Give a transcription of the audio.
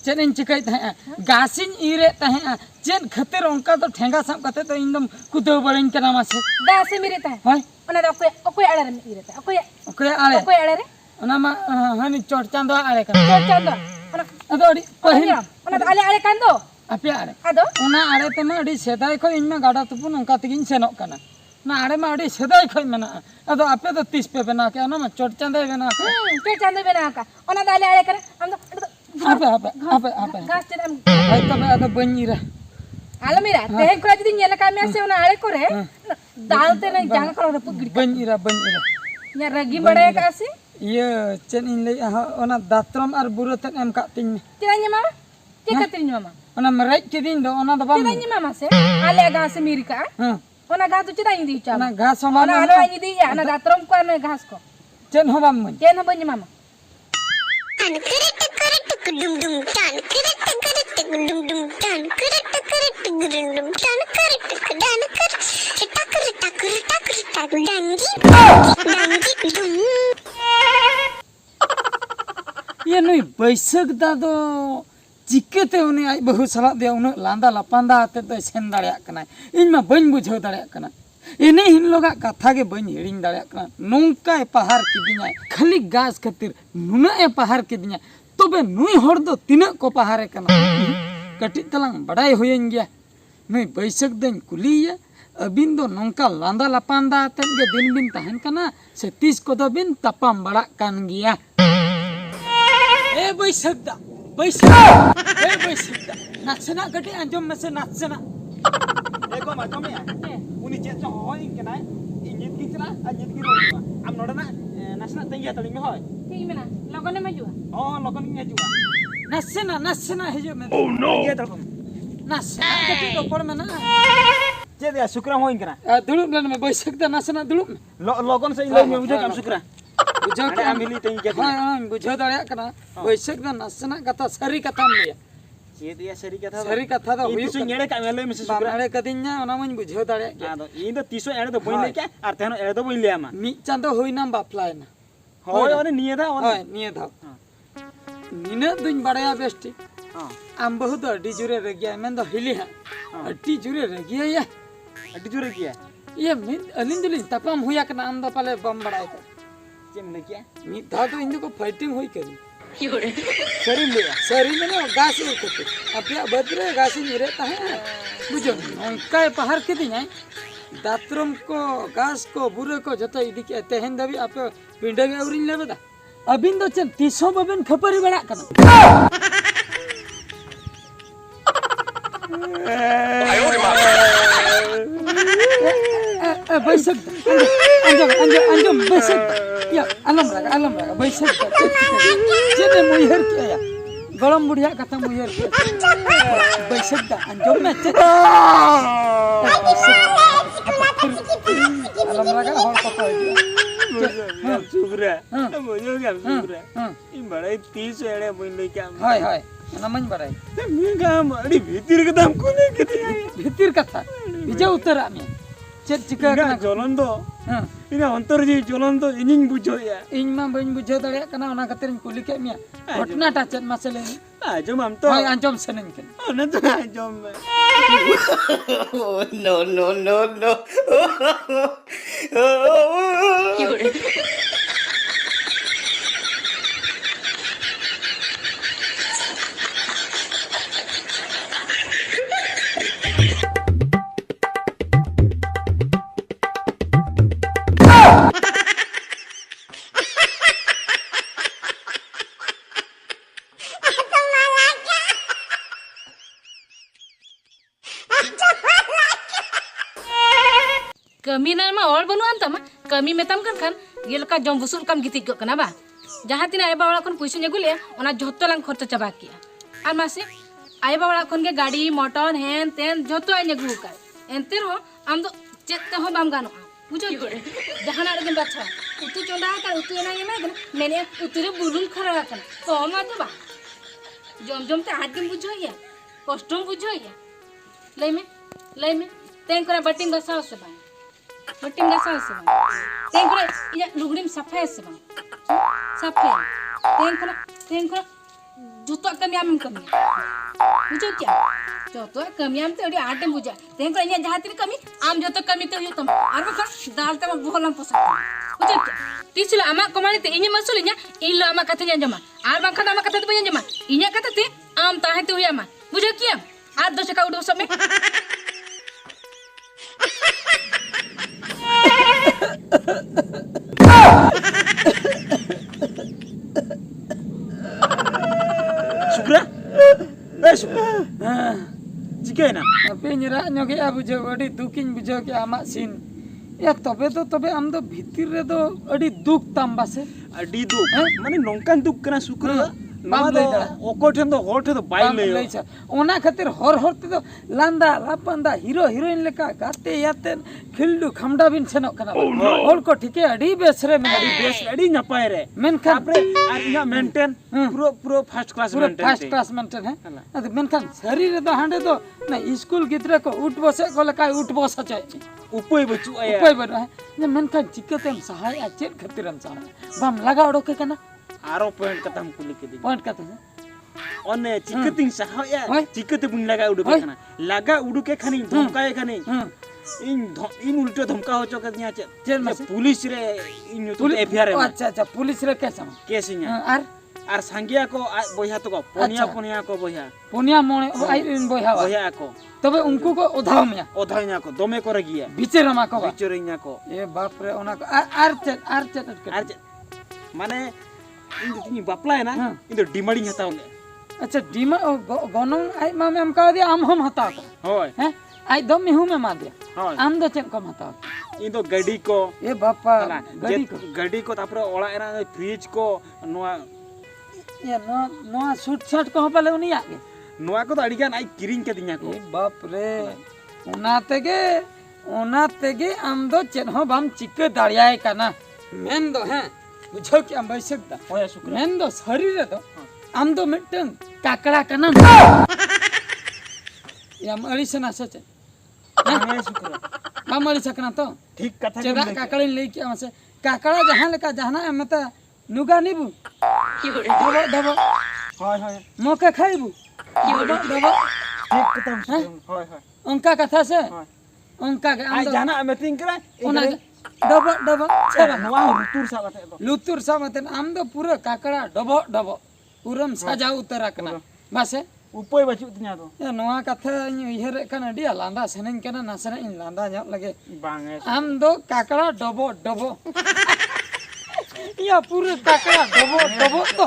Chain चिकाई गासिन इरे chain खातिर उनका तो ठेंगा सब कते तो एकदम कुदो बड़न कना मासे गासे मिरे ता होय ओना दो ओकोय आड़े रे इरे ता ओकोय आड़े रे ओना मा हनी चोट चांदो आड़े का चोट चांदो ओना अदो अडी पहिल ओना आले आड़े कांदो आपे आड़े अदो ओना आड़े ते मा अडी सेदाय खो इन में गाडा तुपुन उनका तगिन सेनोक कना ना आड़े मा अडी सेदाय खो मेना अदो आपे तो 30 पे बना के ओना मा चोट चांदो बना के चोट चांदो बना का ओना दाले आड़े करे हम आपे गास चेन ay तबे अदो बन्नीरा आलो मेरा तेहे को जदी नेला का में से ओना आड़े करे दालते नहीं जांग करो रे पुगड़ी बन्नीरा या रगी बड़े का से ये चेन इन ले ओना दात्रम आर बुरतन एम का तिन चेदानी मामा के कतिन मामा ओना मराई के दिन दो ओना दबा चेदानी मामा से आले गास मिरी का ओना गा तो चेदानी दी चा ओना घास होमा ओना आलो आनी दी या ना दात्रम को ना घास को चेन होबा मन चेन बनी मामा ये नुई बैसक दा दो चिकेते उनी आई बहु सला दे उन लांदा लपांदा आते तो सेन दाड़िया कना इन मा बन बुझाव दाड़िया कना इने हिन लोगा कथा के बन हिड़िन दाड़िया कना नोंका पहाड़ किदिया खाली गास खातिर नुना ए पहाड़ किदिया तबे नुई हर दो तिना को पहाड़े कना कटी तलांग बड़ाई होयन गया नुई बैसक दिन कुलिया अबिन दो नोंका लांदा लपांदा आते के दिन बिन तहन कना से 30 को दो बिन तपाम बड़ा कान गया ए बैसक दा नाचना कटी अंजम में से नाचना एको माजम या उनी चेच होय केना इंजित की चला इंजित की रोवा आम नोडना नाचना तंगिया तड़ी में होय ठीक मेना लगने में जुआ लगन में जुआ नाचना हेजो में ओह नो ये तड़कम नाचना कटी तो पर में ना चे दे शुक्र होय केना दुलुम लन में बैसक दा नाचना दुलुम लगन से ले में बुझे काम शुक्र बुझो के मिली तंगी के हां बुझो दाड़िया कना बैसक दा नाचना कथा सरी कथा में चे दिया सरी कथा दा हुई सु नेड़े का मेले में शुक्र बाड़े कदिन्या ओना मन बुझो दाड़िया आदो इन दो 30 एड़े दो बइन ले के आर तेनो एड़े दो बइन ले आमा मी चांदो होइना बापलायना होय ओने निये दा होय निये दा निने दुन बड़ाया बेस्टी आम बहुत अड्डी जुरे रगिया मैं तो हिली है अड्डी जुरे रगिया ये अड्डी जुरे किया ये मिन अलिन दुलिन तपाम हुया कना आम दो पाले बम बड़ाई कर चेम ले किया मी धा तो इंदु को फाइटिंग हुई करी सरी ले सरी में ना गास ले कते अपया बदरे गासी निरेता है बुझो उनका पहाड़ के दिन है दात्रम को गास को बुरे को जतो इदी के तेहन दबी आप पिंडे के उरिन लेबे दा अबिन दो चन 300 बबन खपरी बड़ा कना बैसक अंजम बैसक या अलम लगा बैसक जेने मुहर के या गरम बुढ़िया कथा मुहर के बैसक दा अंजम में अलम लगा हर पता शुक्र मुझे क्या शुक्र ई बड़ाई 30 एड़े बइन ले के हाय ना मन बड़ाई मी काम अड़ी भीतर के दाम को ले के भीतर कथा बिजे उतर आमी चेक चिका ना चलन दो इना अंतर जी चलन दो इनिंग बुझो या इन मा बइन बुझो दड़े कना ओना खातिर कुली के मिया घटना टा चेक मासले आजम हम तो हाय अंजम सनन के ओने तो आजम नो नो नो नो कमी ना मा और बनुआन तमा कमी मेताम खान ये लका जम बुसुल काम गिति को कना बा जहां तिना आयबा वाला खन पैसा नेगुले ओना झोतो लांग खर्च चाबा किया आर मासे आयबा वाला खन के गाड़ी मोटर हेन तेन झोतो आइ नेगु का एंते रो आम दो चेत हो बाम गानो बुझो जहाना रे बाछा उतु चंदा का उतु एना ये मैंने उतु रे बुलुन खरा का तो मा तो बा जम जम ते हाथ के बुझो या कष्टम बुझो या लई में तें करे बटिंग गसाओ से बा बटिंग गसाओ से बा तें करे या लुगड़ीम सफाई से बा सफाई तें करे जुतो कमियाम कमी बुझो क्या जोतो कमियाम ते अडी आटे बुझा तें करे इया जहाती कमी आम जोतो कमी ते हुयो तम आर बखा दाल ते बोहलाम पोसा बुझो क्या तीसला आमा कमानी ते इnya मसुल इnya इल्लो आमा कथे जमा आर बखा आमा कथे ते जमा इnya कथे ते आम ताहे ते हुया मा बुझो क्या आर दो का उडो सब में Syukra? Syukra? Jika na? Tapi nyerah nyoge abu jauh adi dukin bujau ke amak sin. Ya tobe am do bhitir re do adi duk tambah se. Adi duk. Mane nongkan duk kena Syukra. Nama do okoten do hote do bail le. Ona khatir hor te do landa lapanda hero heroine leka gate yaten khildu khamda bin senok kana. Hor ko thike adi besre men adi napai re. Menkan apre ina maintain pro first class maintain hai. Adi menkan sari re do hande do na school gidra ko ut bose ko leka ut bosa chai. Upoi bacu aya. Upoi baru hai. Ne menkan chikatem sahai achet khatiram sahai. Bam laga odo ke kana. Aro point kata हम कुली के दी point kata ओने चिकतिंग सहा या चिकते बुन लगा उडु के खाना लगा उडु के खानी धमकाए खानी इन उल्टो धमका हो चोक दिया चेल पुलिस रे इन तो एफआईआर अच्छा पुलिस रे केस nya आर सांगिया को बोया तो को पोनिया को पोनिया मोने आई इन बोया को तबे उनको को ओधावमिया को दमे करे गिया बिचेरमा को को ए बाप रे ओना को आर चेत माने इन तो तिनी बापला है ना इन तो डिमांडिंग हताओ ले अच्छा डिमा गनों आई मामे हम का दिया आम हम हता को होय हैं आई दम में हूं मैं मा दिया होय आम दो चेन को हता इन तो गाड़ी को ए बापा गाड़ी को तापर ओला एना फ्रिज को नोआ ये नोआ सूट को पाले उनी आगे नोआ को तो अडिगान आई किरिंग के दिया को ए बाप रे ओना तेगे आम दो चेन हो बम चिक दाड़ियाए काना मेन दो हैं बुझो कि हम बैसक दा होया शुक्र मेन दो शरीर रे दो आम दो मिटन काकड़ा काना याम अड़ीसना सचे होया शुक्र हम अड़ीसकना तो ठीक कथा चेदा काकड़ा ले के हमसे काकड़ा जहां लेका जहाना एमता नुगा निबु दबो होय मोके खाइबु दबो ठीक कथा होय उनका कथा से उनका के आई जाना मीटिंग करे ओना डबो छेबा नवा लुतुर साबते आम दो पूरा काकड़ा डबो पूरम सजा उतर रखना बासे उपाय बचु तिया तो या नवा कथा इहर कना डिया लांदा सनन कना नासना इन लांदा ᱧᱚᱜ लगे बांगे आम दो काकड़ा डबो या पूरा काकड़ा डबो तो